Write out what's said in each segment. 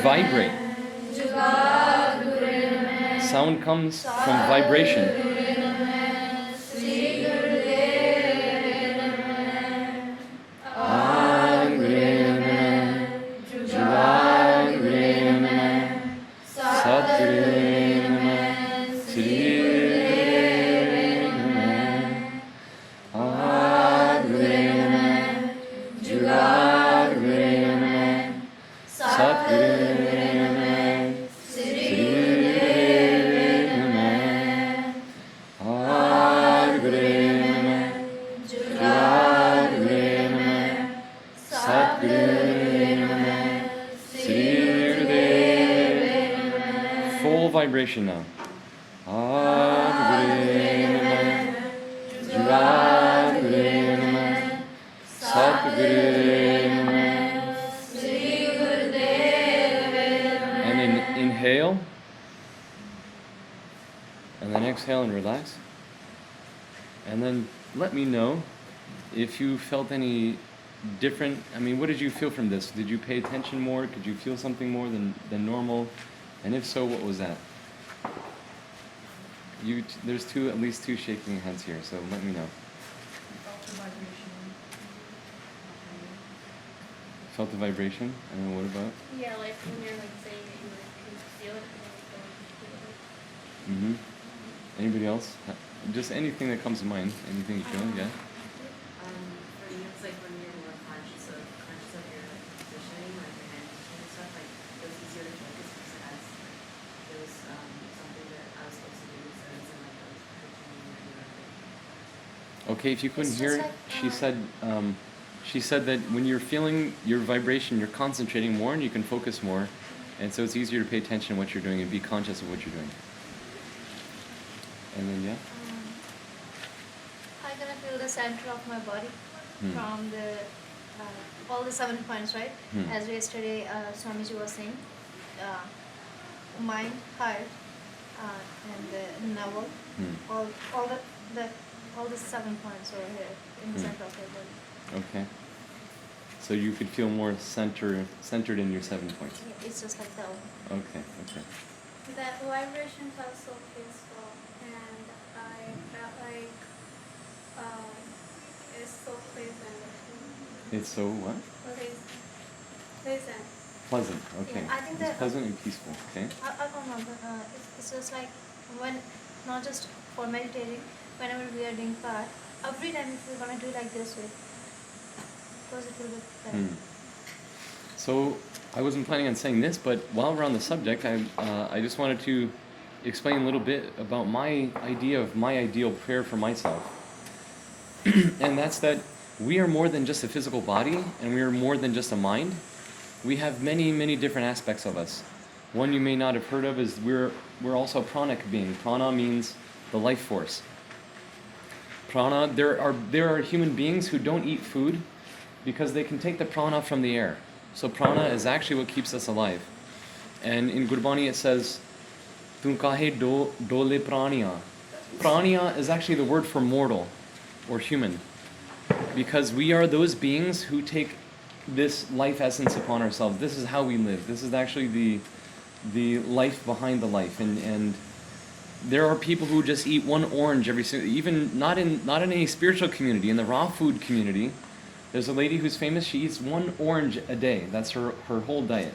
vibrate. Sound comes from vibration. Vibration now. And then inhale. And then exhale and relax. And then let me know if you felt any different. I mean, what did you feel from this? Did you pay attention more? Could you feel something more than normal? And if so, what was that? There's at least two shaking hands here, so let me know. Felt the vibration. Felt the vibration? And then what about? Yeah, like when you're like saying that you can feel it, and then you Mm-hmm. don't feel it. Anybody else? Just anything that comes to mind. Anything you feel? Yeah? For me, it's like when you're more conscious of your like positioning, like your hand and stuff, like it was easier to focus because it has like it was something that I was supposed to do, so it's in like I was pretty. Okay, if you couldn't It's hear just it, like, she said that when you're feeling your vibration, you're concentrating more and you can focus more, and so it's easier to pay attention to what you're doing and be conscious of what you're doing. And then, yeah? I'm gonna feel the center of my body from the all the 7 points, right? As yesterday Swamiji was saying, mind, heart, and the navel, all the 7 points over here in the center of your body. Okay. So you could feel more centered in your 7 points. Yeah, it's just like that one. Okay. That vibration felt so peaceful, and I felt like it's so pleasant. It's so what? Pleasant. Pleasant. Okay. Yeah, I think it's that pleasant and peaceful. Okay. I don't know, but it's just like when, not just for meditating, whenever we are doing part, every time if we're gonna do like this way, because it will be better. So I wasn't planning on saying this, but while we're on the subject, I just wanted to explain a little bit about my idea of my ideal prayer for myself. And that's that we are more than just a physical body, and we are more than just a mind. We have many, many different aspects of us. One you may not have heard of is we're also a pranic being. Prana means the life force. Prana, there are human beings who don't eat food because they can take the prana from the air. So prana is actually what keeps us alive. And in Gurbani it says, "Tu kahe dole praniya." Praniya is actually the word for mortal or human, because we are those beings who take this life essence upon ourselves. This is how we live. This is actually the life behind the life. And there are people who just eat one orange every single, even not in any spiritual community, in the raw food community. There's a lady who's famous, she eats one orange a day. That's her whole diet.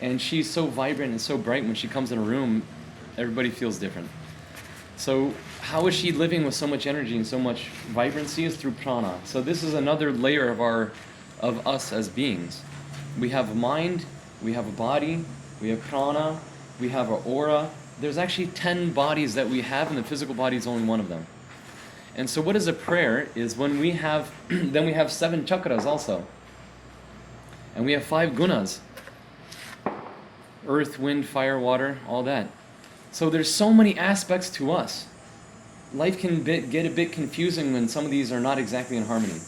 And she's so vibrant and so bright when she comes in a room, everybody feels different. So how is she living with so much energy and so much vibrancy? Is through prana. So this is another layer of us as beings. We have a mind, we have a body, we have prana, we have our aura. There's actually 10 bodies that we have, and the physical body is only one of them. And so what is a prayer is when we have, then we have 7 chakras also. And we have 5 gunas. Earth, wind, fire, water, all that. So there's so many aspects to us. Life can get a bit confusing when some of these are not exactly in harmony.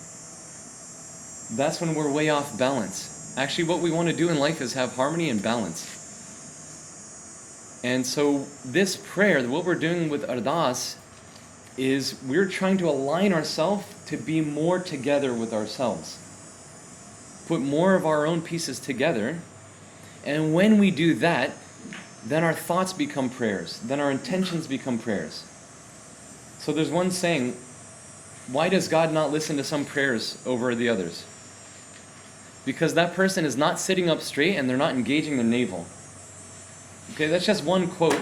That's when we're way off balance. Actually, what we want to do in life is have harmony and balance. And so this prayer, what we're doing with Ardas, is we're trying to align ourselves to be more together with ourselves. Put more of our own pieces together And when we do that, then our thoughts become prayers. Then our intentions become prayers. So there's one saying, why does God not listen to some prayers over the others? Because that person is not sitting up straight and they're not engaging their navel. Okay, that's just one quote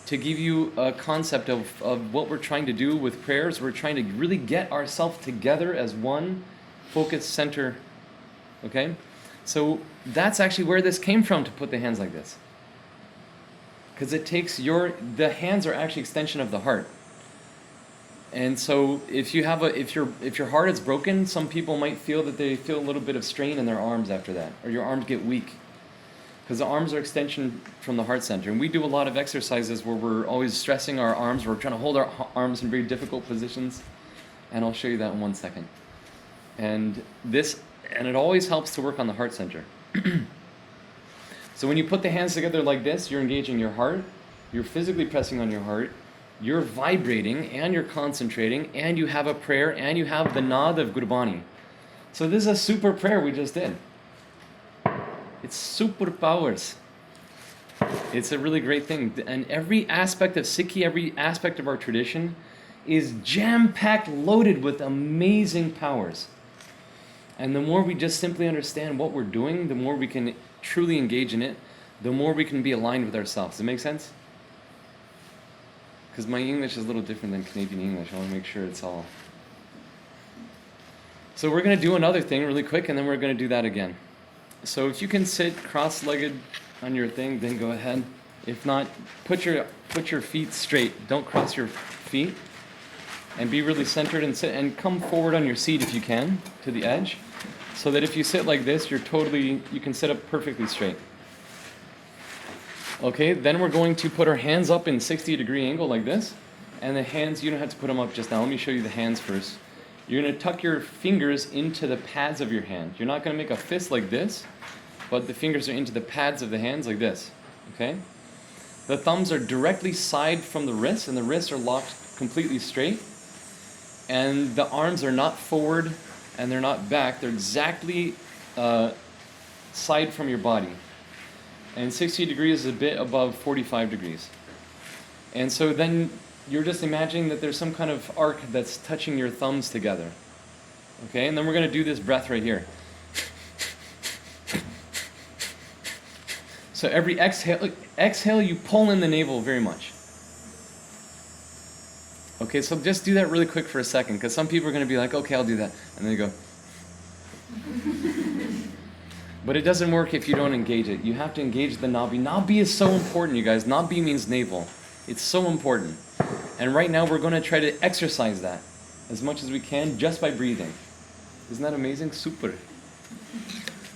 to give you a concept of what we're trying to do with prayers. We're trying to really get ourselves together as one focused center. Okay? So that's actually where this came from, to put the hands like this. Because it takes the hands are actually extension of the heart. And so if your heart is broken, some people might feel that they feel a little bit of strain in their arms after that, or your arms get weak. Because the arms are extension from the heart center. And we do a lot of exercises where we're always stressing our arms. We're trying to hold our arms in very difficult positions. And I'll show you that in 1 second. And it always helps to work on the heart center. So when you put the hands together like this, you're engaging your heart. You're physically pressing on your heart. You're vibrating and you're concentrating, and you have a prayer, and you have the nad of Gurbani. So this is a super prayer we just did. It's super powers. It's a really great thing. And every aspect of Sikhi, every aspect of our tradition is jam-packed, loaded with amazing powers. And the more we just simply understand what we're doing, the more we can truly engage in it, the more we can be aligned with ourselves. Does it make sense? Because my English is a little different than Canadian English. I want to make sure it's all... So we're going to do another thing really quick, and then we're going to do that again. So if you can sit cross-legged on your thing, then go ahead. If not, put your feet straight. Don't cross your feet. And be really centered and sit, and come forward on your seat if you can, to the edge. So that if you sit like this, you can sit up perfectly straight. Okay, then we're going to put our hands up in 60-degree angle like this. And the hands, you don't have to put them up just now. Let me show you the hands first. You're going to tuck your fingers into the pads of your hand. You're not going to make a fist like this, but the fingers are into the pads of the hands like this. Okay? The thumbs are directly side from the wrists, and the wrists are locked completely straight. And the arms are not forward and they're not back. They're exactly side from your body. And 60 degrees is a bit above 45 degrees. And so then you're just imagining that there's some kind of arc that's touching your thumbs together. Okay, and then we're going to do this breath right here. So every exhale, you pull in the navel very much. Okay, so just do that really quick for a second, because some people are going to be like, okay, I'll do that. And then they go. But it doesn't work if you don't engage it. You have to engage the nabi. Nabi is so important, you guys. Nabi means navel. It's so important. And right now we're going to try to exercise that as much as we can just by breathing. Isn't that amazing? Super.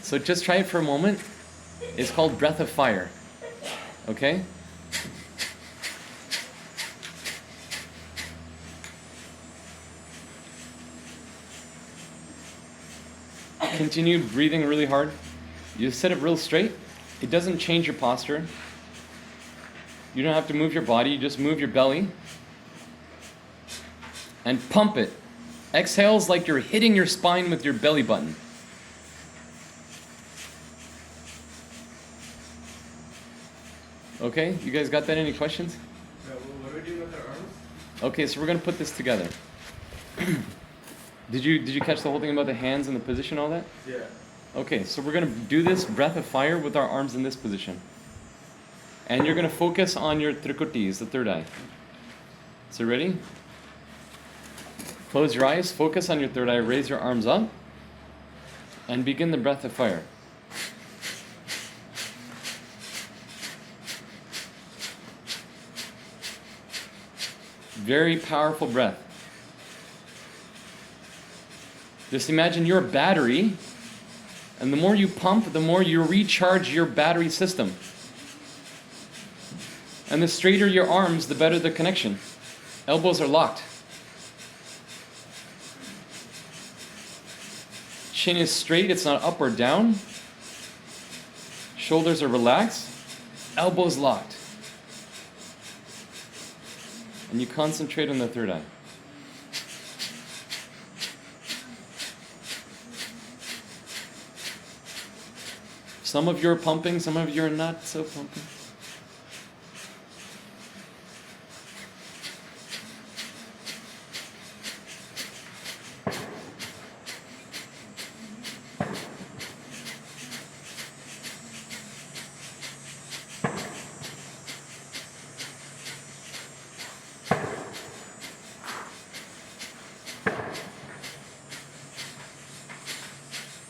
So just try it for a moment. It's called breath of fire. Okay? Continue breathing really hard. You sit up real straight. It doesn't change your posture. You don't have to move your body. You just move your belly. And pump it. Exhales like you're hitting your spine with your belly button. Okay, you guys got that? Any questions? What do we do with our arms? Okay, so we're going to put this together. Did you catch the whole thing about the hands and the position, all that? Yeah. Okay, so we're going to do this breath of fire with our arms in this position. And you're going to focus on your trikutis, the third eye. So ready? Close your eyes, focus on your third eye, raise your arms up, and begin the breath of fire. Very powerful breath. Just imagine you're a battery, and the more you pump, the more you recharge your battery system. And the straighter your arms, the better the connection. Elbows are locked. Chin is straight, it's not up or down. Shoulders are relaxed. Elbows locked. And you concentrate on the third eye. Some of you are pumping, some of you are not so pumping.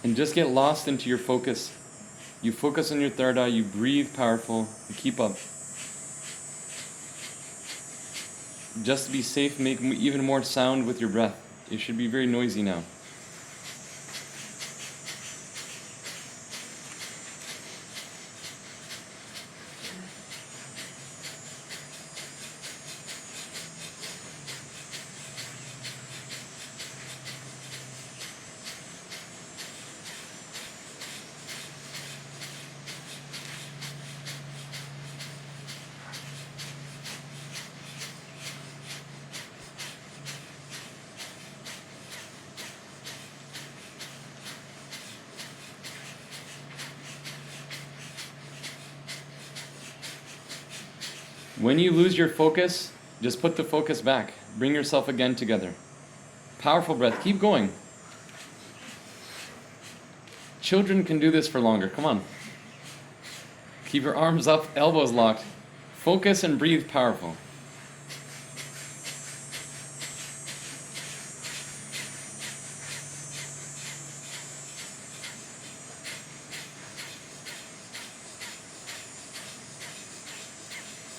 And just get lost into your focus. You focus on your third eye, you breathe powerful, and keep up. Just to be safe, make even more sound with your breath. It should be very noisy now. When you lose your focus, just put the focus back. Bring yourself again together. Powerful breath. Keep going. Children can do this for longer. Come on. Keep your arms up, elbows locked. Focus and breathe powerful.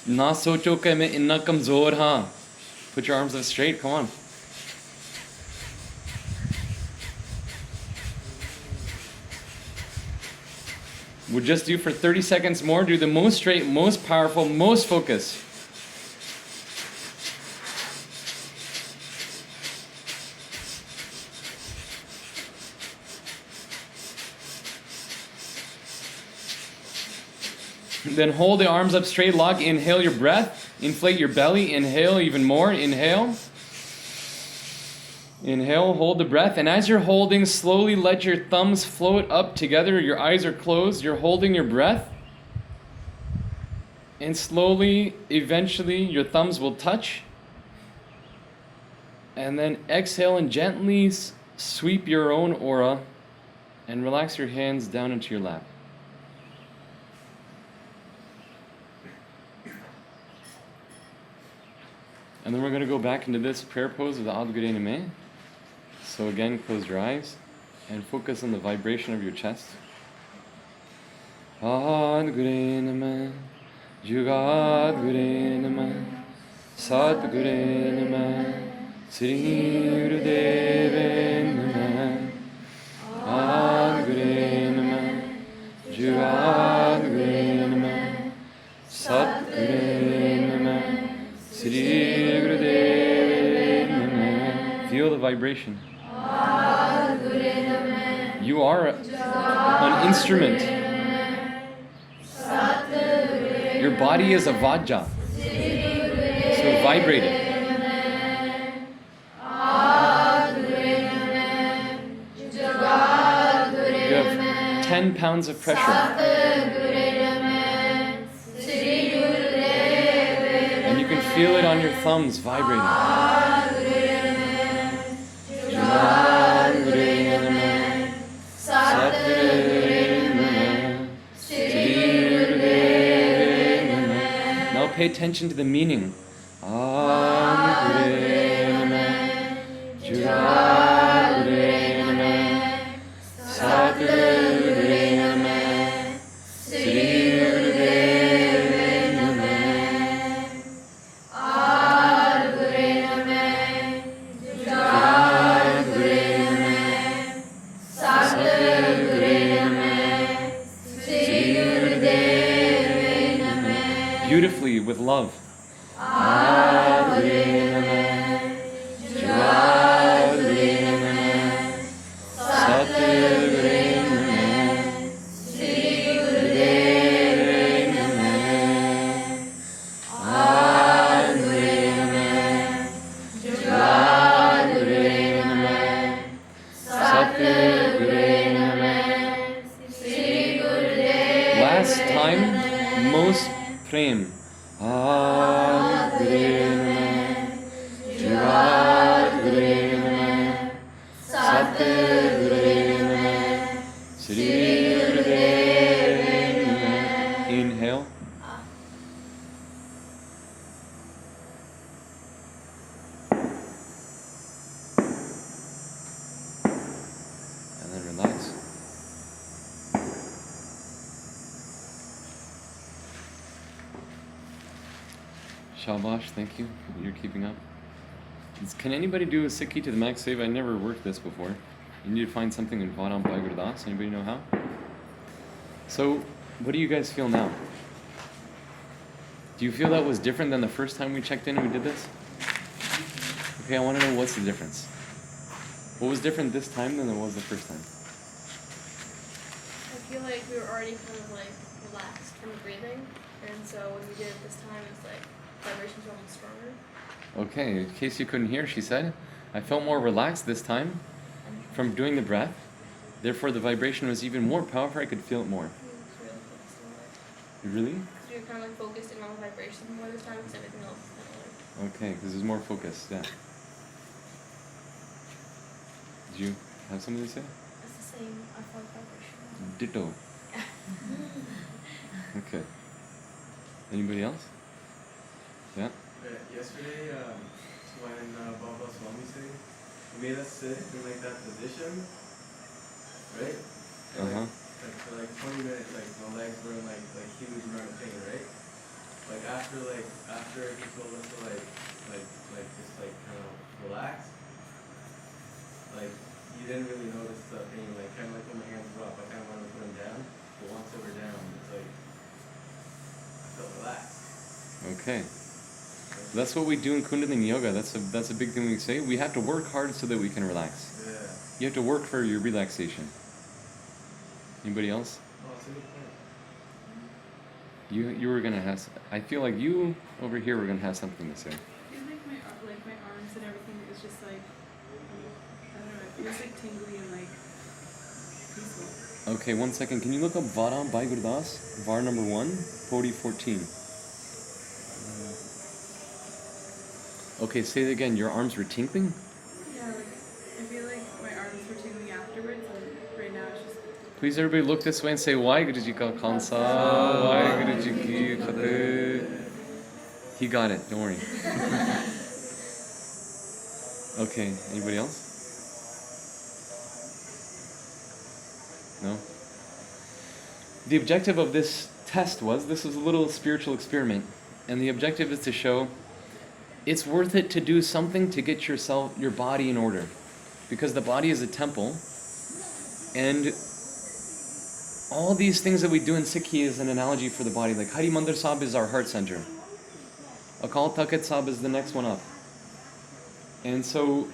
ना सोचो कि मैं इतना कमज़ोर हाँ. Put your arms up straight, come on. We'll just do for 30 seconds more. Do the most straight, most powerful, most focus. Then hold the arms up straight, lock, inhale your breath, inflate your belly, inhale even more, inhale. Inhale, hold the breath, and as you're holding, slowly let your thumbs float up together, your eyes are closed, you're holding your breath. And slowly, eventually, your thumbs will touch. And then exhale and gently sweep your own aura and relax your hands down into your lap. And then we're going to go back into this prayer pose of the Adgure Name. So again, close your eyes and focus on the vibration of your chest. Adgure Name, Yugadgure Name, Satgure Name, Sri Gurudeve Name, Adgure Name, Yugadgure Name, Satgure Name, Sri Feel the vibration. You are an instrument. Your body is a vajja. So vibrate it. You have 10 pounds of pressure. And you can feel it on your thumbs vibrating. Now pay attention to the meaning. Beautifully with love. last time, most prem. Ad Gure Namah, Jivat Gure Namah, Sat Gure Namah, Shri Gurudev Namah. Inhale. And then relax. Shabash, thank you. You're keeping up. Can anybody do a Sikhi to the max save? I never worked this before. You need to find something in Vadam Bhai Gurdas. Anybody know how? So, what do you guys feel now? Do you feel that was different than the first time we checked in and we did this? Okay, I want to know what's the difference. What was different this time than it was the first time? I feel like we were already kind of like relaxed from the breathing, and so when we did it this time, it's like vibrations were almost stronger. Okay, in case you couldn't hear, she said, I felt more relaxed this time from doing the breath. Therefore, the vibration was even more powerful. I could feel it more. Really? Because we were kind of like focused in on the vibrations more this time, because everything else is kind of like. Okay, because there's more focus. Yeah. Did you have something to say? It's the same. I felt vibration. Ditto. Okay. Anybody else? Yeah? Yesterday, when Baba Swami said, he made us sit in like that position, right? And like for like 20 minutes, like my legs were in like huge amount of pain, right? Like after he told us to just like kind of relax, like you didn't really notice the pain, like kind of like when my hands were up, I kind of wanted to put them down, but once they were down, it's like I felt relaxed. Okay. That's what we do in Kundalini Yoga. That's a big thing we say. We have to work hard so that we can relax. Yeah. You have to work for your relaxation. Anybody else? Oh, it's a good point. You were gonna have. I feel like you over here were gonna have something to say. I feel like my arms and everything is just like, I don't know, it feels like tingly and like peaceful. Okay, 1 second. Can you look up Vadam Bhai Gurdas? Var number 1, Podi 14. Okay, say it again. Your arms were tinkling? Yeah, like I feel like my arms were tingling afterwards, and right now it's just. Please, everybody, look this way and say, Waheguru Ji Ka Khalsa, Waheguru Ji Ki Fateh. He got it. Don't worry. Okay. Anybody else? No? The objective of this test was, this was a little spiritual experiment, and the objective is to show it's worth it to do something to get your body in order, because the body is a temple, and all these things that we do in Sikhi is an analogy for the body. Like Hari Mandir Sahib is our heart center. Akal Takht Sahib is the next one up. And so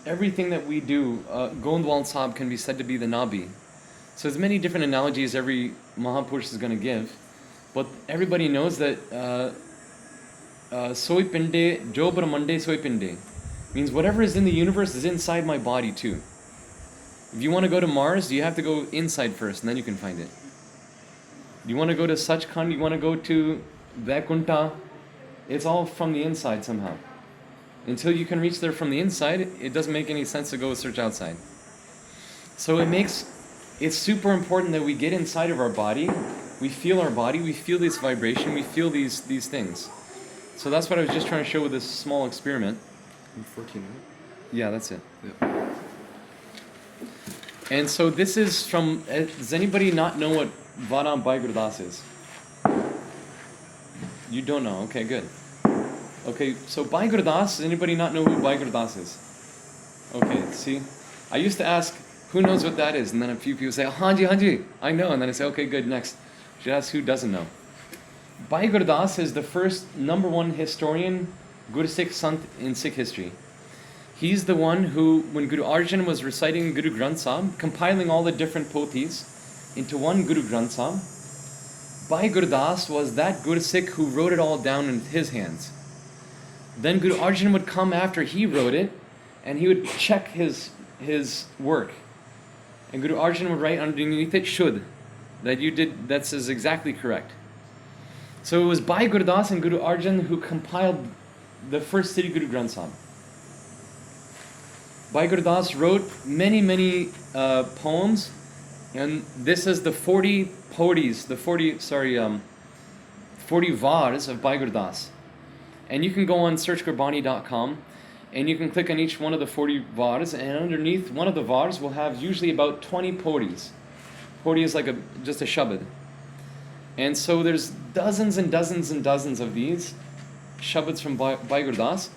everything that we do, Gondwal Sahib can be said to be the Nabi. So there's many different analogies every Mahapurush is going to give, but everybody knows that Soi Pinde, Jo Brahmande Soi Pinde means whatever is in the universe is inside my body too. If you want to go to Mars, you have to go inside first, and then you can find it. You want to go to Sachkhand, you want to go to Vaikuntha, it's all from the inside somehow. Until you can reach there from the inside, it doesn't make any sense to go search outside. So it's super important that we get inside of our body, we feel our body, we feel this vibration, we feel these things. So that's what I was just trying to show with this small experiment. 14 minutes? Yeah, that's it. Yeah. And so this is from, does anybody not know what Vadam Bhai Gurdas is? You don't know, okay, good. Okay, so Bhai Gurdas, does anybody not know who Bhai Gurdas is? Okay, see, I used to ask, who knows what that is? And then a few people say, Hanji, Hanji, I know. And then I say, okay, good, next. Should ask who doesn't know. Bhai Gurdas is the first #1 historian, Gursikh Sant in Sikh history. He's the one who, when Guru Arjan was reciting Guru Granth Sahib, compiling all the different pothis into one Guru Granth Sahib, Bhai Gurdas was that Gursikh who wrote it all down in his hands. Then Guru Arjan would come after he wrote it, and he would check his work. And Guru Arjan would write underneath it, Shuddh, that you did. That's is exactly correct. So it was Bhai Gurdas and Guru Arjan who compiled the first Sri Guru Granth Sahib. Bhai Gurdas wrote many poems, and this is the 40 podis, 40 vars of Bhai Gurdas. And you can go on searchgurbani.com, and you can click on each one of the 40 vars, and underneath one of the vars will have usually about 20 podis. Podi is like just a shabad. And so there's dozens and dozens and dozens of these shabads from Bhai Gurdas.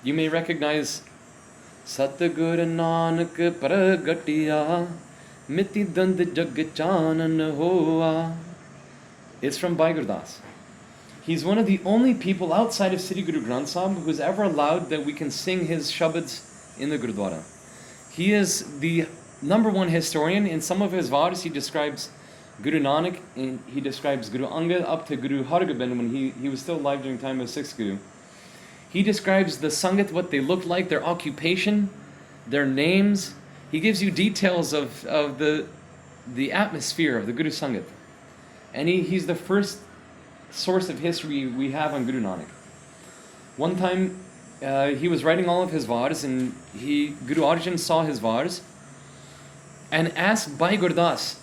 You may recognize Satgur Nanak Paragatiya Miti Dand Jag Chanan Hoa. It's from Bhai Gurdas. He's one of the only people outside of Sri Guru Granth Sahib who's ever allowed that we can sing his shabads in the Gurdwara. He is the number one historian. In some of his vars, he describes Guru Nanak, and he describes Guru Angad up to Guru Hargobind when he was still alive during the time of 6th Guru. He describes the Sangat, what they looked like, their occupation, their names. He gives you details of the atmosphere of the Guru Sangat. And he's the first source of history we have on Guru Nanak. One time, he was writing all of his vars, and Guru Arjan saw his vars and asked Bhai Gurdas,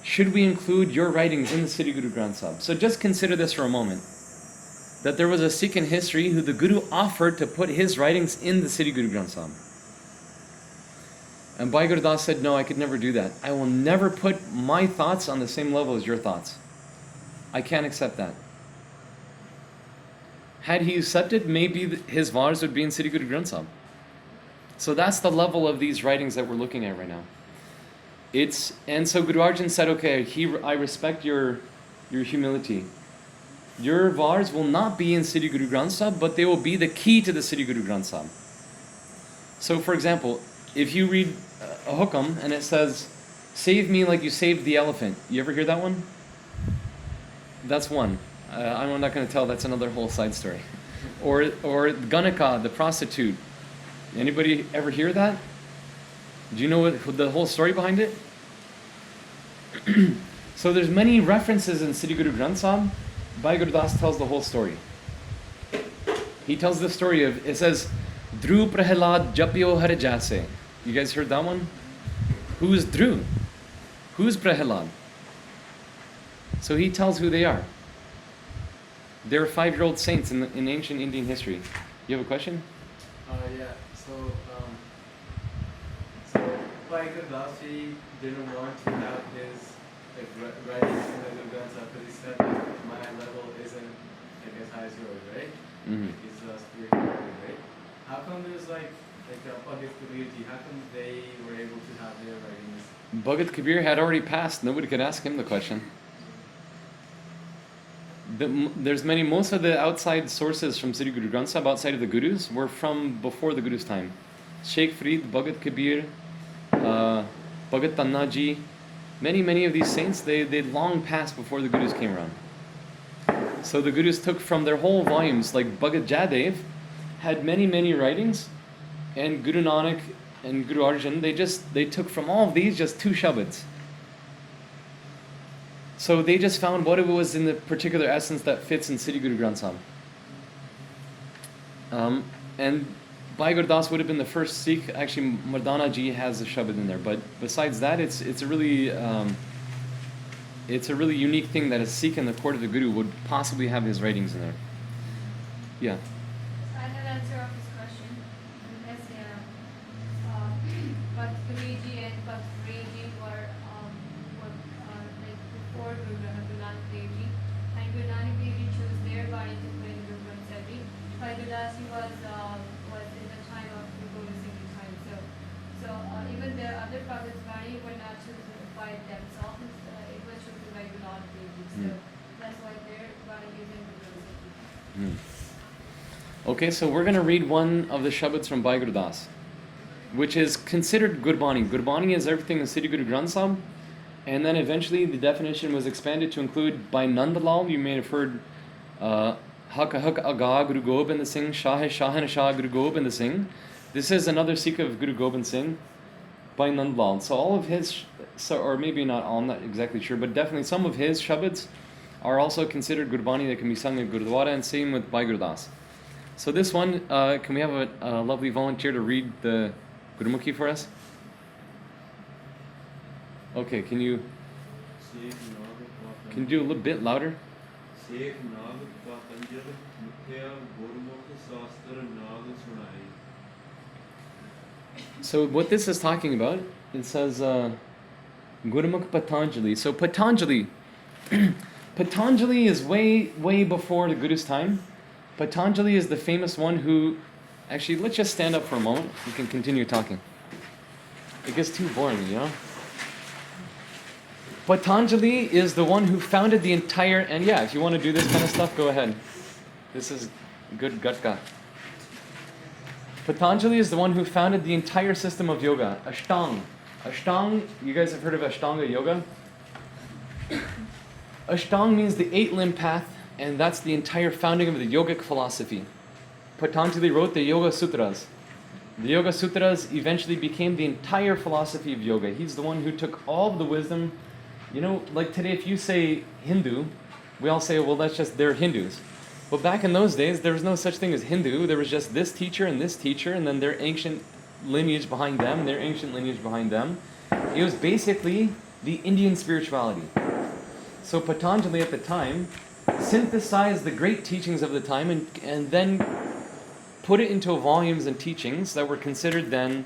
should we include your writings in the Sri Guru Granth Sahib? So just consider this for a moment. That there was a Sikh in history who the Guru offered to put his writings in the Sri Guru Granth Sahib. And Bhai Gurdas said, no, I could never do that. I will never put my thoughts on the same level as your thoughts. I can't accept that. Had he accepted, maybe his vars would be in Sri Guru Granth Sahib. So that's the level of these writings that we're looking at right now. And so Guru Arjan said, okay, I respect your humility. Your vars will not be in Sri Guru Granth Sahib, but they will be the key to the Sri Guru Granth Sahib. So for example, if you read a hukam and it says, save me like you saved the elephant. You ever hear that one? That's one. I'm not going to tell, that's another whole side story. Or Ganaka, the prostitute. Anybody ever hear that? Do you know what the whole story behind it? So there's many references in Sri Guru Granth Sahib. Bhai Gurdas tells the whole story. He tells the story of, it says, Dhru Prahalad Japyo Har Jase. You guys heard that one? Who is Dhru? Who's Prahalad? So he tells who they are. They're 5-year-old saints in ancient Indian history. You have a question? Yeah. So Bhai Gurdas, he didn't want to have his writings in the Guru Granth Sahib because he said that my level isn't as high as yours, right? Mm-hmm. It's a spiritual level, right? How come there's like a Bhagat community? How come they were able to have their writings? Bhagat Kabir had already passed. Nobody could ask him the question. Most of the outside sources from Sri Guru Granth Sahib outside of the Gurus were from before the Guru's time. Sheikh Farid, Bhagat Kabir, Bhagat Tanna Ji, many of these saints, they'd long passed before the Gurus came around. So the Gurus took from their whole volumes, like Bhagat Jadev had many writings, and Guru Nanak and Guru Arjan, they took from all of these just 2 shabads. So they just found what it was in the particular essence that fits in Sri Guru Granth Sahib. And Bhai Gurdas would have been the first Sikh. Actually, Mardana Ji has a shabad in there. But besides that, it's a really unique thing that a Sikh in the court of the Guru would possibly have his writings in there. Yeah. I can answer of this question. As Bhagat Kabirji and Bhagat Fariji were like before Guru Nanak Dev Ji, and Guru Nanak Dev Ji chose their body to put in Guru Granth Sahib Ji. Bhai Gurdas Ji was in the time of Guru Gobind Singh Ji's time. So even the other prophets' body were not chosen by themselves. It was chosen by Guru Nanak Dev Ji. So that's why their body is in Guru Gobind Singh Ji. Okay, so we're going to read one of the shabads from Bhai Gurdas, which is considered Gurbani. Gurbani is everything in Sri Guru Granth Sahib, and then eventually the definition was expanded to include by Nandalal. You may have heard Hak Aga Guru Gobind Singh, Shah Shahan Shah Guru Gobind Singh. This is another Sikh of Guru Gobind Singh. by Nandlal. So all of his, or maybe not all, I'm not exactly sure, but definitely some of his shabads are also considered Gurbani that can be sung in Gurdwara, and same with Bhai Gurdas. So this one, can we have a lovely volunteer to read the Gurmukhi for us? Okay, can you do a little bit louder? So what this is talking about, it says Gurmukh Patanjali. So Patanjali, Patanjali is way before the Guru's time. Patanjali is the famous one who, actually, let's just stand up for a moment. We can continue talking. It gets too boring, you know? Patanjali is the one who founded the entire, and yeah, if you want to do this kind of stuff, go ahead. This is good gatka. Patanjali is the one who founded the entire system of yoga, Ashtang. Ashtang, you guys have heard of Ashtanga yoga? Ashtang means the 8-limb path, and that's the entire founding of the yogic philosophy. Patanjali wrote the Yoga Sutras. The Yoga Sutras eventually became the entire philosophy of yoga. He's the one who took all of the wisdom. You know, like today, if you say Hindu, we all say, well, that's just, they're Hindus. Well, back in those days, there was no such thing as Hindu. There was just this teacher, and then their ancient lineage behind them, their ancient lineage behind them. It was basically the Indian spirituality. So Patanjali at the time synthesized the great teachings of the time and then put it into volumes and teachings that were considered then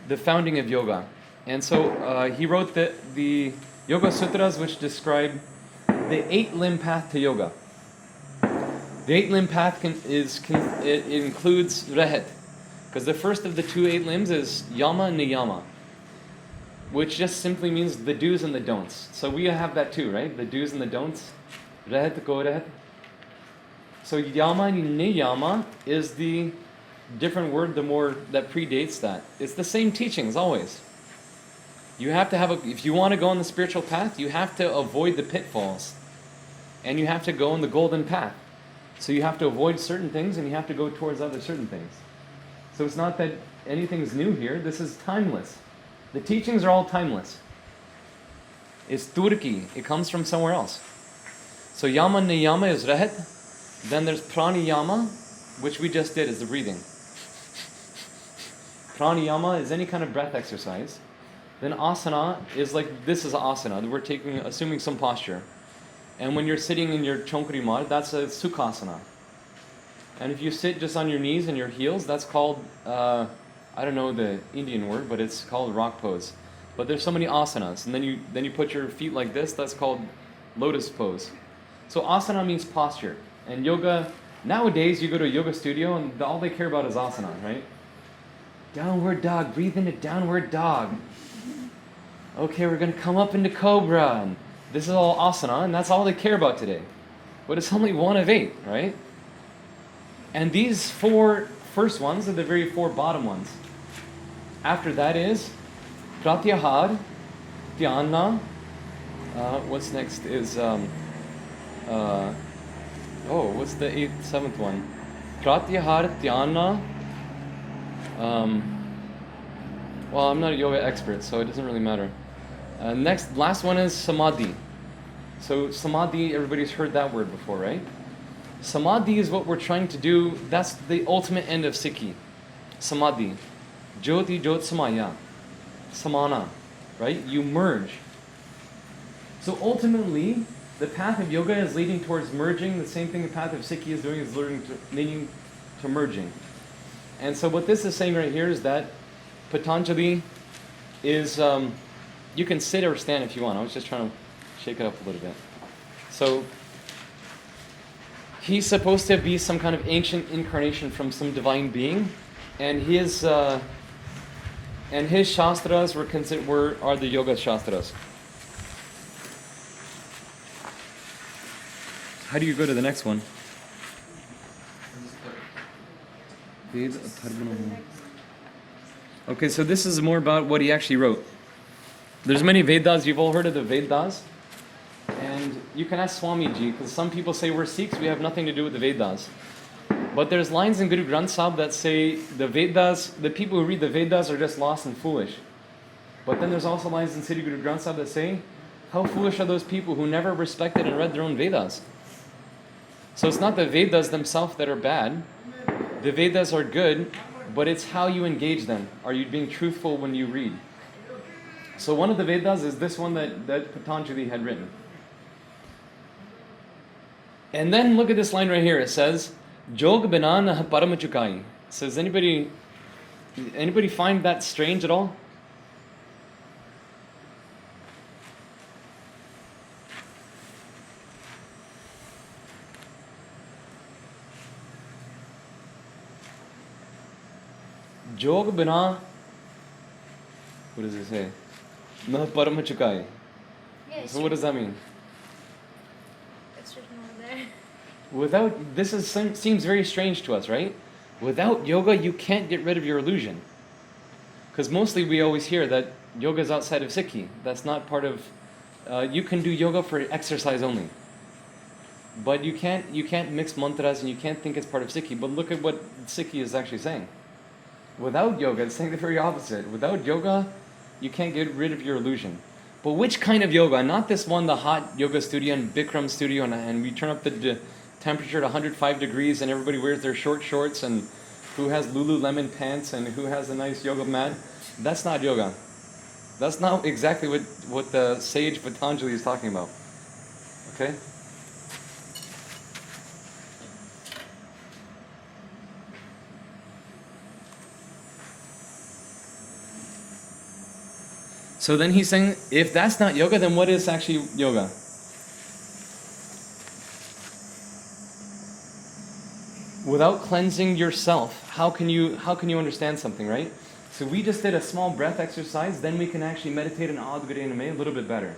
the founding of yoga. And so he wrote the Yoga Sutras, which describe the 8-limb path to yoga. The 8-limb path it includes Rehet, because the first of the 2 8 limbs is Yama and Niyama, which just simply means the do's and the don'ts. So we have that too, right? The do's and the don'ts. Rehet ko rehet. So Yama and Niyama is the different word, the more that predates that. It's the same teachings always. You have to if you want to go on the spiritual path, you have to avoid the pitfalls. And you have to go on the golden path. So you have to avoid certain things and you have to go towards other certain things. So it's not that anything's new here. This is timeless. The teachings are all timeless. It's Turki. It comes from somewhere else. So Yama Niyama is Rehet. Then there's Pranayama, which we just did, is the breathing. Pranayama is any kind of breath exercise. Then Asana is like, this is Asana. We're assuming some posture. And when you're sitting in your Chonkri Mat, that's a Sukhasana. And if you sit just on your knees and your heels, that's called, I don't know the Indian word, but it's called rock pose. But there's so many asanas. And then you put your feet like this, that's called lotus pose. So asana means posture. And yoga, nowadays you go to a yoga studio and all they care about is asana, right? Downward dog, breathe into downward dog. Okay, we're going to come up into cobra. And this is all asana, and that's all they care about today. But it's only 1 of 8, right? And these 4 first ones are the very 4 bottom ones. After that is Pratyahar, Dhyana. What's next is, what's the 7th one? Pratyahar, Dhyana. Well, I'm not a yoga expert, so it doesn't really matter. Last one is Samadhi. So Samadhi, everybody's heard that word before, right? Samadhi is what we're trying to do. That's the ultimate end of Sikhi. Samadhi. Jyoti Jyot Samaya. Samana. Right? You merge. So ultimately, the path of yoga is leading towards merging. The same thing the path of Sikhi is doing is leading to merging. And so what this is saying right here is that Patanjali is... you can sit or stand if you want. I was just trying to shake it up a little bit. So, he's supposed to be some kind of ancient incarnation from some divine being, and his shastras are the yoga shastras. How do you go to the next one? Okay, so this is more about what he actually wrote. There's many Vedas. You've all heard of the Vedas. And you can ask Swamiji, because some people say we're Sikhs, we have nothing to do with the Vedas. But there's lines in Guru Granth Sahib that say the Vedas, the people who read the Vedas are just lost and foolish. But then there's also lines in Sri Guru Granth Sahib that say, how foolish are those people who never respected and read their own Vedas? So it's not the Vedas themselves that are bad. The Vedas are good, but it's how you engage them. Are you being truthful when you read? So one of the Vedas is this one that Patanjali had written. And then look at this line right here. It says, Jog bina nah param chukai. So does anybody find that strange at all? Jog bina, what does it say? Nah param chukai. Yes. So what does that mean? It's written over there. Seems very strange to us, right? Without yoga, you can't get rid of your illusion. Because mostly we always hear that yoga is outside of Sikhi. That's not part of. You can do yoga for exercise only. But you can't mix mantras and you can't think it's part of Sikhi. But look at what Sikhi is actually saying. Without yoga, it's saying the very opposite. Without yoga, you can't get rid of your illusion. But which kind of yoga? Not this one, the hot yoga studio and Bikram studio, and we turn up the temperature to 105 degrees and everybody wears their short shorts and who has Lululemon pants and who has a nice yoga mat. That's not yoga. That's not exactly what the sage Patanjali is talking about. Okay? So then he's saying, if that's not yoga, then what is actually yoga? Without cleansing yourself, how can you understand something, right? So we just did a small breath exercise, then we can actually meditate in Advaita a little bit better.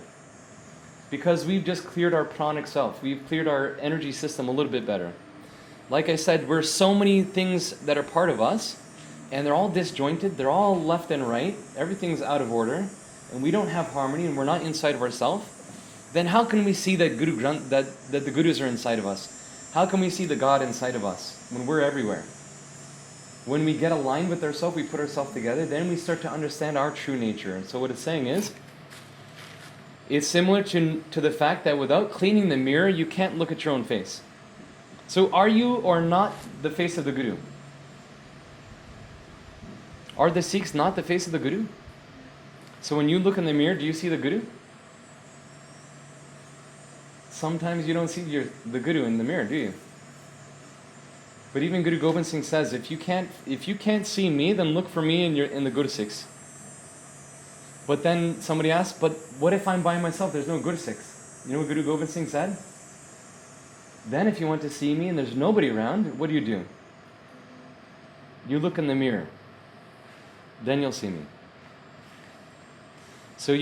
Because we've just cleared our pranic self. We've cleared our energy system a little bit better. Like I said, we're so many things that are part of us, and they're all disjointed, they're all left and right, everything's out of order, and we don't have harmony, and we're not inside of ourselves. Then how can we see that that the Gurus are inside of us? How can we see the God inside of us when we're everywhere? When we get aligned with ourselves, we put ourselves together, then we start to understand our true nature. And so what it's saying is, it's similar to the fact that without cleaning the mirror, you can't look at your own face. So are you or not the face of the Guru? Are the Sikhs not the face of the Guru? So when you look in the mirror, do you see the Guru? Sometimes you don't see the Guru in the mirror, do you? But even Guru Gobind Singh says, if you can't see me, then look for me in the Guru Sikhs. But then somebody asks, but what if I'm by myself? There's no Guru Sikhs. You know what Guru Gobind Singh said? Then if you want to see me and there's nobody around, what do? You look in the mirror. Then you'll see me. So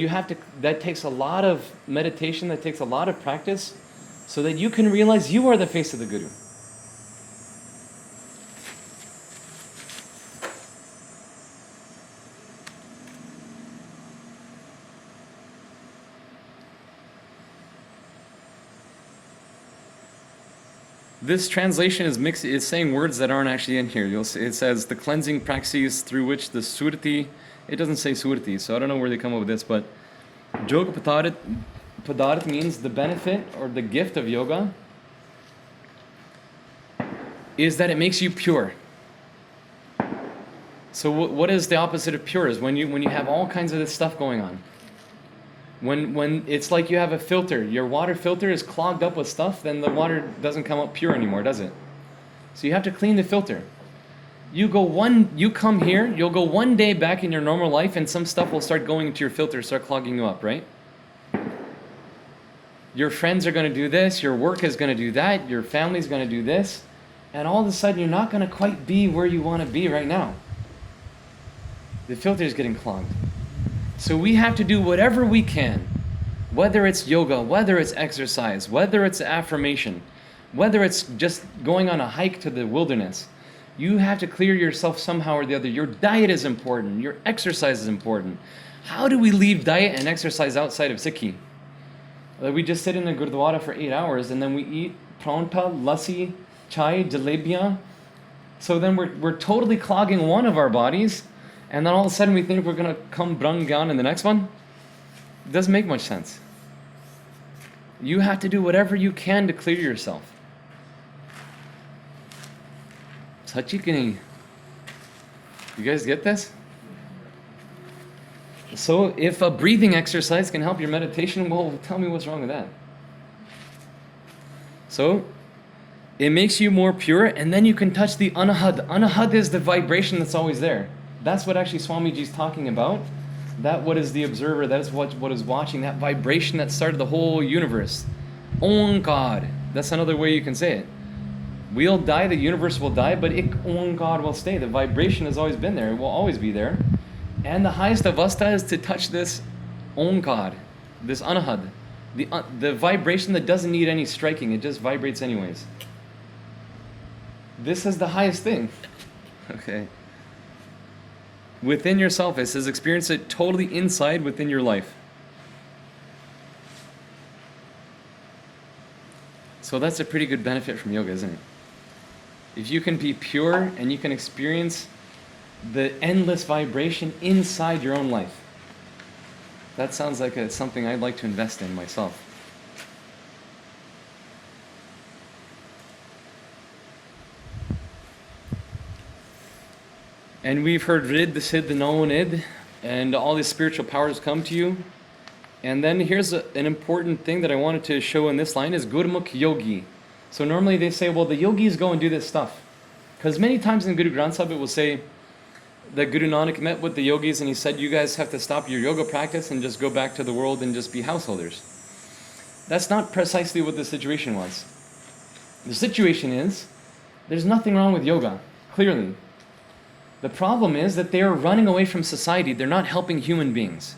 that takes a lot of meditation, that takes a lot of practice, so that you can realize you are the face of the Guru. This translation is mixed. It's saying words that aren't actually in here. You'll see it says the cleansing practices through which the surti. It doesn't say surti, so I don't know where they come up with this. But yoga padarat means the benefit or the gift of yoga is that it makes you pure. So what is the opposite of pure? Is when you have all kinds of this stuff going on. When it's like you have a filter, your water filter is clogged up with stuff, then the water doesn't come up pure anymore, does it? So you have to clean the filter. You come here, you'll go one day back in your normal life and some stuff will start going into your filter, start clogging you up, right? Your friends are going to do this, your work is going to do that, your family's going to do this, and all of a sudden you're not going to quite be where you want to be right now. The filter is getting clogged. So we have to do whatever we can, whether it's yoga, whether it's exercise, whether it's affirmation, whether it's just going on a hike to the wilderness. You have to clear yourself somehow or the other. Your diet is important. Your exercise is important. How do we leave diet and exercise outside of Sikhi? We just sit in a gurdwara for 8 hours and then we eat pronta, lassi, chai, jalebiyan. So then we're totally clogging one of our bodies and then all of a sudden we think we're going to come Brahma Gyan in the next one? It doesn't make much sense. You have to do whatever you can to clear yourself. Sachi ki nahi? You guys get this? So if a breathing exercise can help your meditation, well, tell me what's wrong with that. So it makes you more pure, and then you can touch the anahad. Anahad is the vibration that's always there. That's what actually Swamiji is talking about. That what is the observer, that is what is watching, that vibration that started the whole universe. Onkar. That's another way you can say it. We'll die, the universe will die, but Ik Onkar will stay. The vibration has always been there, it will always be there. And the highest avastha is to touch this Onkar, this anahad. The vibration that doesn't need any striking, it just vibrates anyways. This is the highest thing. Okay. Within yourself, it says experience it totally inside within your life. So that's a pretty good benefit from yoga, isn't it? If you can be pure and you can experience the endless vibration inside your own life. That sounds like something I'd like to invest in myself. And we've heard Rid, the Siddh, the Known Id, and all these spiritual powers come to you. And then here's an important thing that I wanted to show in this line is Gurmukh Yogi. So normally they say, well, the yogis go and do this stuff. Because many times in Guru Granth Sahib it will say that Guru Nanak met with the yogis and he said, you guys have to stop your yoga practice and just go back to the world and just be householders. That's not precisely what the situation was. The situation is, there's nothing wrong with yoga, clearly. The problem is that they are running away from society. They're not helping human beings.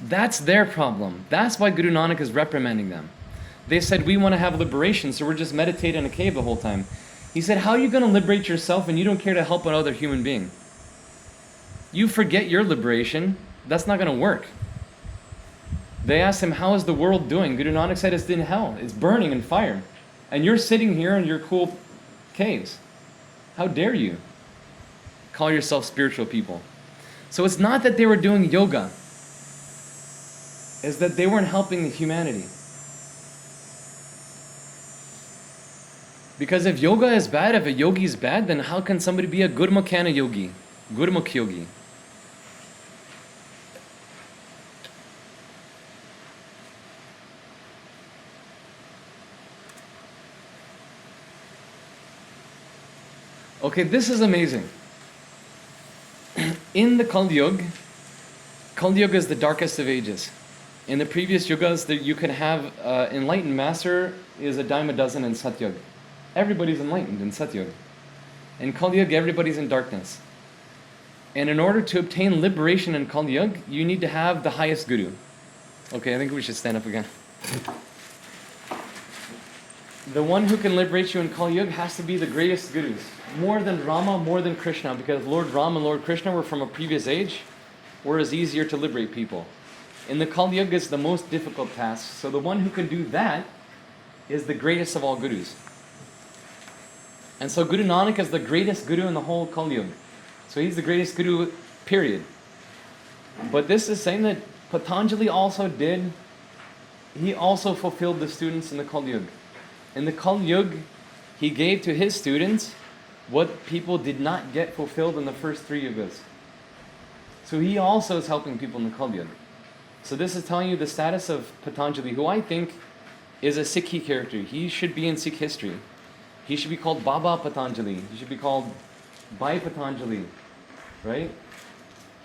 That's their problem. That's why Guru Nanak is reprimanding them. They said, we want to have liberation, so we're just meditating in a cave the whole time. He said, how are you going to liberate yourself and you don't care to help another human being? You forget your liberation, that's not going to work. They asked him, how is the world doing? Guru Nanak said, it's in hell. It's burning in fire. And you're sitting here in your cool caves. How dare you call yourself spiritual people? So it's not that they were doing yoga. It's that they weren't helping the humanity. Because if yoga is bad, if a yogi is bad, then how can somebody be a Gurmukhana yogi? Gurmukh yogi. Okay, this is amazing. In the Kali Yuga is the darkest of ages. In the previous yugas, you can have enlightened master is a dime a dozen in Satyug. Everybody's enlightened in Satyug. In Kali Yuga, everybody's in darkness. And in order to obtain liberation in Kali Yuga, you need to have the highest guru. Okay, I think we should stand up again. The one who can liberate you in Kali Yuga has to be the greatest gurus. More than Rama, more than Krishna, because Lord Rama and Lord Krishna were from a previous age, whereas easier to liberate people. In the Kali Yuga, it's the most difficult task. So the one who can do that is the greatest of all gurus. And so Guru Nanak is the greatest guru in the whole Kali Yuga. So he's the greatest guru, period. But this is saying that Patanjali also did, he also fulfilled the students in the Kali Yuga. In the Kali Yuga, he gave to his students what people did not get fulfilled in the first 3 yugas. So he also is helping people in the Kali Yuga. So this is telling you the status of Patanjali, who I think is a Sikhi character. He should be in Sikh history. He should be called Baba Patanjali. He should be called Bhai Patanjali. Right?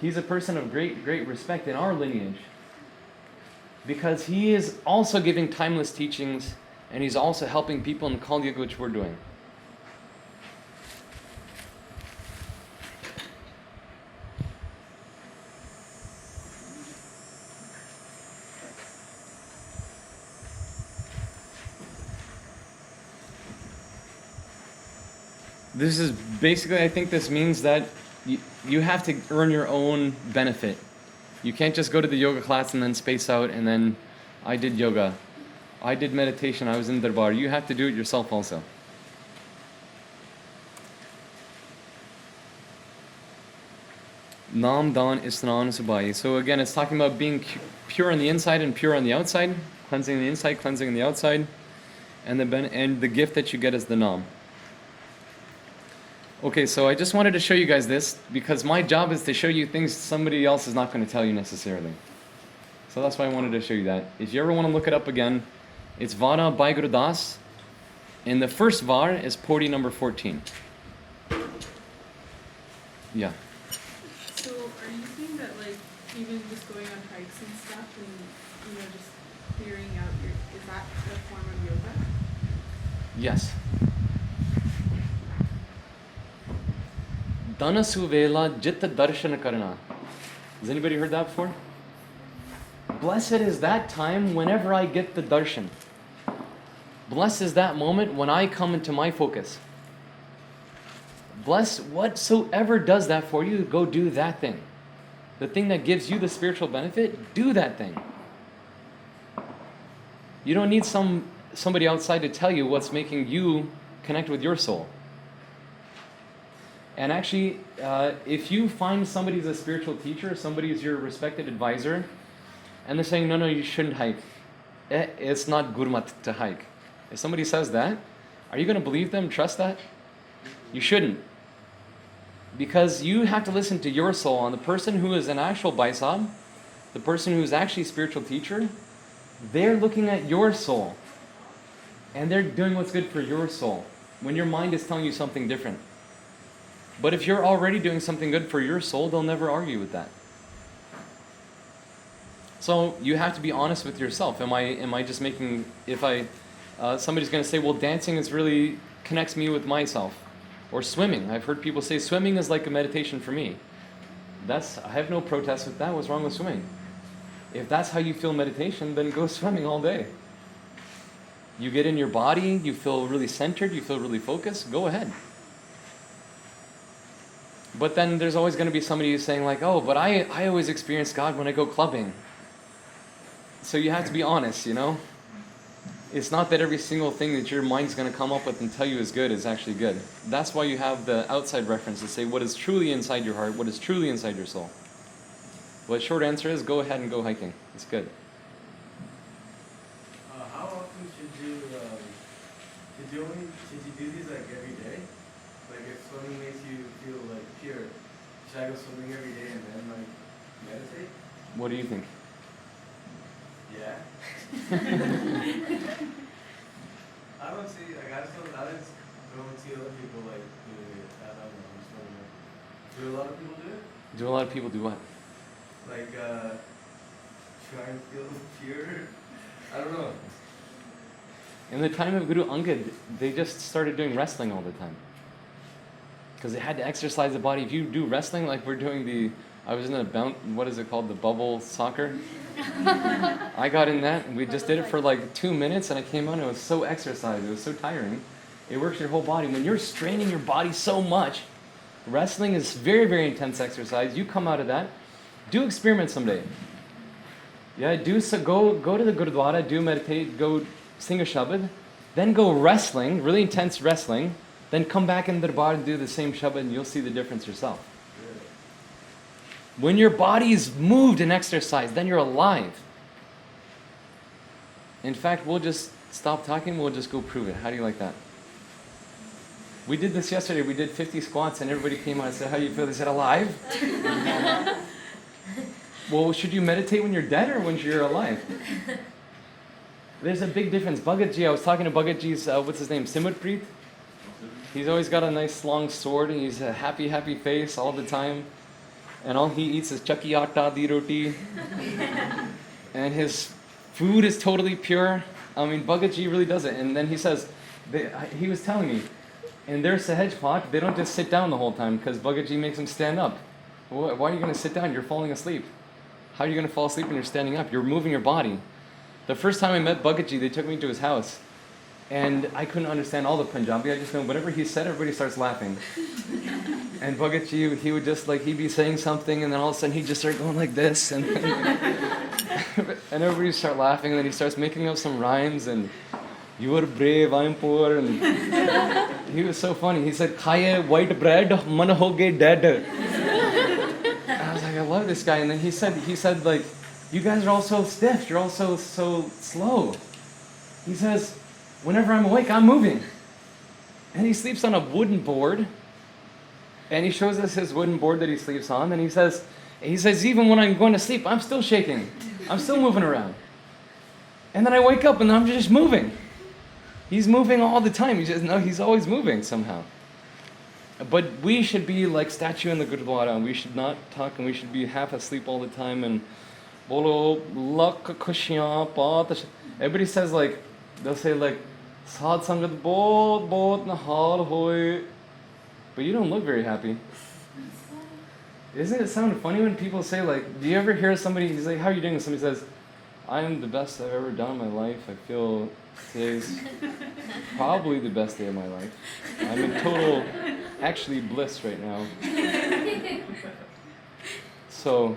He's a person of great respect in our lineage. Because he is also giving timeless teachings, and he's also helping people in the Kali Yuga, which we're doing. This is basically, I think this means that you have to earn your own benefit. You can't just go to the yoga class and then space out and then, I did yoga. I did meditation, I was in Darbar. You have to do it yourself also. Nam Dan Isnan Subai. So again, it's talking about being pure on the inside and pure on the outside, cleansing the inside, cleansing the outside, and the gift that you get is the Nam. Okay, so I just wanted to show you guys this because my job is to show you things somebody else is not going to tell you necessarily. So that's why I wanted to show you that. If you ever want to look it up again, it's Vana by Guru Das, and the first Var is Podi number 14. Yeah. So are you saying that like even just going on hikes and stuff and just clearing out is that a form of yoga? Yes. Dana Suvela Jitta Darshana Karana. Has anybody heard that before? Blessed is that time whenever I get the darshan. Blessed is that moment when I come into my focus. Bless whatsoever does that for you, go do that thing. The thing that gives you the spiritual benefit, do that thing. You don't need somebody outside to tell you what's making you connect with your soul. And actually, if you find somebody who's a spiritual teacher, somebody who's your respected advisor, and they're saying, no, you shouldn't hike. It's not gurmat to hike. If somebody says that, are you going to believe them, trust that? You shouldn't. Because you have to listen to your soul. And the person who is an actual Baisab, the person who is actually a spiritual teacher, they're looking at your soul. And they're doing what's good for your soul. When your mind is telling you something different. But if you're already doing something good for your soul, they'll never argue with that. So you have to be honest with yourself. Am I just making, somebody's going to say, well, dancing really connects me with myself. Or swimming. I've heard people say swimming is like a meditation for me. I have no protest with that. What's wrong with swimming? If that's how you feel meditation, then go swimming all day. You get in your body, you feel really centered, you feel really focused, go ahead. But then there's always going to be somebody who's saying like, oh, but I always experience God when I go clubbing. So you have to be honest, It's not that every single thing that your mind's going to come up with and tell you is good is actually good. That's why you have the outside reference to say what is truly inside your heart, what is truly inside your soul. But short answer is go ahead and go hiking. It's good. How often should you do these like every day? Like if swimming makes you feel like pure, should I go swimming every day and then like meditate? What do you think? Yeah. I don't see, like I just don't see other people like doing it. I don't know, I'm just wondering. Do a lot of people do it? Do a lot of people do what? Like try and feel pure? I don't know. In the time of Guru Angad, they just started doing wrestling all the time. Because they had to exercise the body. If you do wrestling, like we're doing I was in what is it called? The bubble soccer? I got in that, and we just did it for like 2 minutes, and I came out, and it was so exercise. It was so tiring. It works your whole body. When you're straining your body so much, wrestling is very, very intense exercise. You come out of that. Do experiment someday. Yeah, go to the Gurdwara, do meditate, go sing a Shabad, then go wrestling, really intense wrestling, then come back in the Darbar and do the same Shabad, and you'll see the difference yourself. When your body is moved in exercise, then you're alive. In fact, we'll just stop talking, we'll just go prove it. How do you like that? We did this yesterday, we did 50 squats, and everybody came out and said, how do you feel? They said, alive? Well, should you meditate when you're dead or when you're alive? There's a big difference. Bhagatji, I was talking to Bhagatji's, what's his name, Simutpreet? He's always got a nice long sword, and he's a happy, happy face all the time. And all he eats is chakki atta di roti. And his food is totally pure. I mean, Bhagatji really does it. And then he says, he was telling me, in their Sahaj Path, they don't just sit down the whole time because Bhagatji makes them stand up. Why are you going to sit down? You're falling asleep. How are you going to fall asleep when you're standing up? You're moving your body. The first time I met Bhagatji, they took me to his house. And I couldn't understand all the Punjabi. I just know whatever he said, everybody starts laughing. And Bhagatji, he would just he'd be saying something, and then all of a sudden he'd just start going like this, and and everybody start laughing, and then he starts making up some rhymes, and you are brave, I'm poor, and he was so funny. He said, "Khaye white bread, man hoge dead." I this guy, and then he said like, you guys are all so stiff, you're all so slow. He says, whenever I'm awake, I'm moving. And he sleeps on a wooden board, and he shows us his wooden board that he sleeps on, and he says, even when I'm going to sleep, I'm still shaking. I'm still moving around. And then I wake up and I'm just moving. He's moving all the time. He's always moving somehow. But we should be like statue in the Gurdwara, and we should not talk, and we should be half asleep all the time, and everybody says like, they'll say like, Sad Sangat Bahut Nahal Hoy. But you don't look very happy. Doesn't it sound funny when people say like, do you ever hear somebody, he's like, how are you doing? And somebody says, I am the best I've ever done in my life. I feel today's probably the best day of my life. I'm in total, actually bliss right now. So,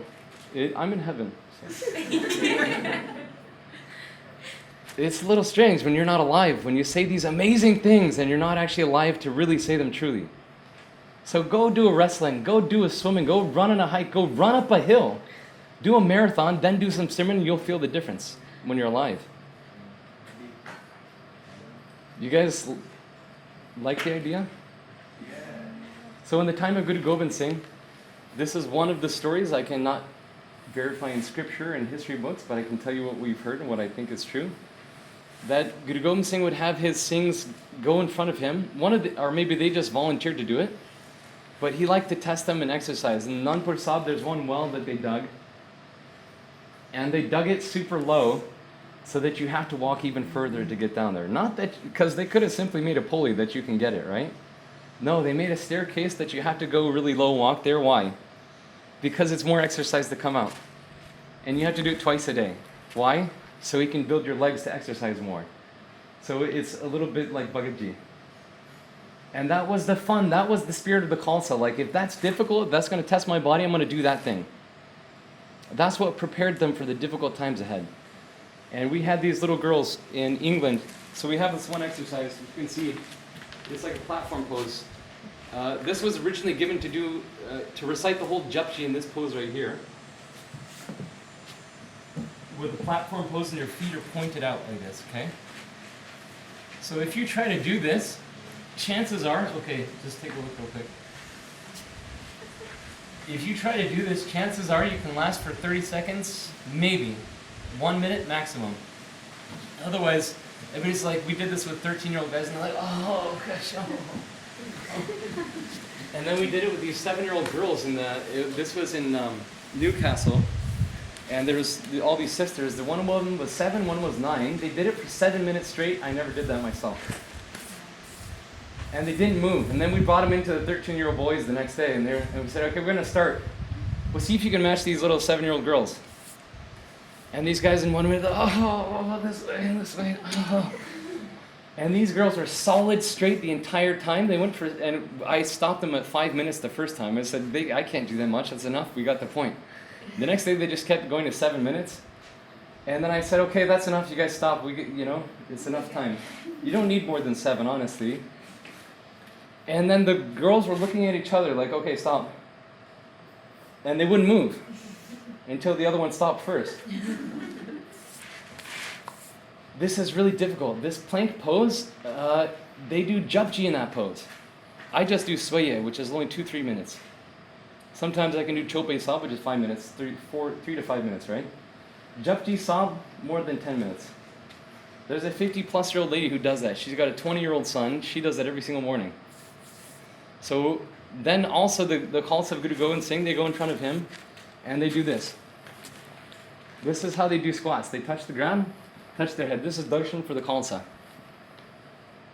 I'm in heaven. So. It's a little strange when you're not alive, when you say these amazing things and you're not actually alive to really say them truly. So go do a wrestling, go do a swimming, go run on a hike, go run up a hill. Do a marathon, then do some Simran, and you'll feel the difference when you're alive. You guys like the idea? Yeah. So in the time of Guru Gobind Singh, this is one of the stories I cannot verify in scripture and history books, but I can tell you what we've heard and what I think is true. That Guru Gobind Singh would have his Singhs go in front of him, or maybe they just volunteered to do it, but he liked to test them and exercise. In Nanpur Sahib, there's one well that they dug, and they dug it super low so that you have to walk even further to get down there. Not that, because they could have simply made a pulley that you can get it, right? No, they made a staircase that you have to go really low, walk there. Why? Because it's more exercise to come out. And you have to do it twice a day. Why? So you can build your legs to exercise more. So it's a little bit like Bhagat Ji. And that was the fun, that was the spirit of the Khalsa. Like, if that's difficult, that's going to test my body, I'm going to do that thing. That's what prepared them for the difficult times ahead. And we had these little girls in England. So we have this one exercise. You can see it's like a platform pose. This was originally given to recite the whole Japji in this pose right here. With the platform pose and your feet are pointed out like this, okay? So if you try to do this, chances are, okay, just take a look real quick. If you try to do this, chances are you can last for 30 seconds, maybe. 1 minute maximum. Otherwise, everybody's like, we did this with 13-year-old guys, and they're like, oh, gosh, oh. And then we did it with these 7-year-old girls, and this was in Newcastle, and there was all these sisters. The one of them was 7, one was 9. They did it for 7 minutes straight. I never did that myself. And they didn't move. And then we brought them into the 13-year-old boys the next day, and we said, okay, we're going to start. We'll see if you can match these little 7-year-old girls. And these guys in 1 minute, oh, this way, oh. And these girls were solid straight the entire time. They went for, and I stopped them at 5 minutes the first time. I said, I can't do that much. That's enough. We got the point. The next day, they just kept going to 7 minutes. And then I said, okay, that's enough. You guys stop. It's enough time. You don't need more than 7, honestly. And then the girls were looking at each other like, okay, stop. And they wouldn't move until the other one stopped first. This is really difficult. This plank pose, they do Japji in that pose. I just do Swaye, which is only 2-3 minutes. Sometimes I can do Chope Sab, which is 5 minutes, 3 to 5 minutes, right? Japji Sab, more than 10 minutes. There's a 50-plus-year-old lady who does that. She's got a 20-year-old son. She does that every single morning. So then also the Khalsa of Guru Gobind Singh, they go in front of him and they do this. This is how they do squats. They touch the ground, touch their head. This is darshan for the Khalsa.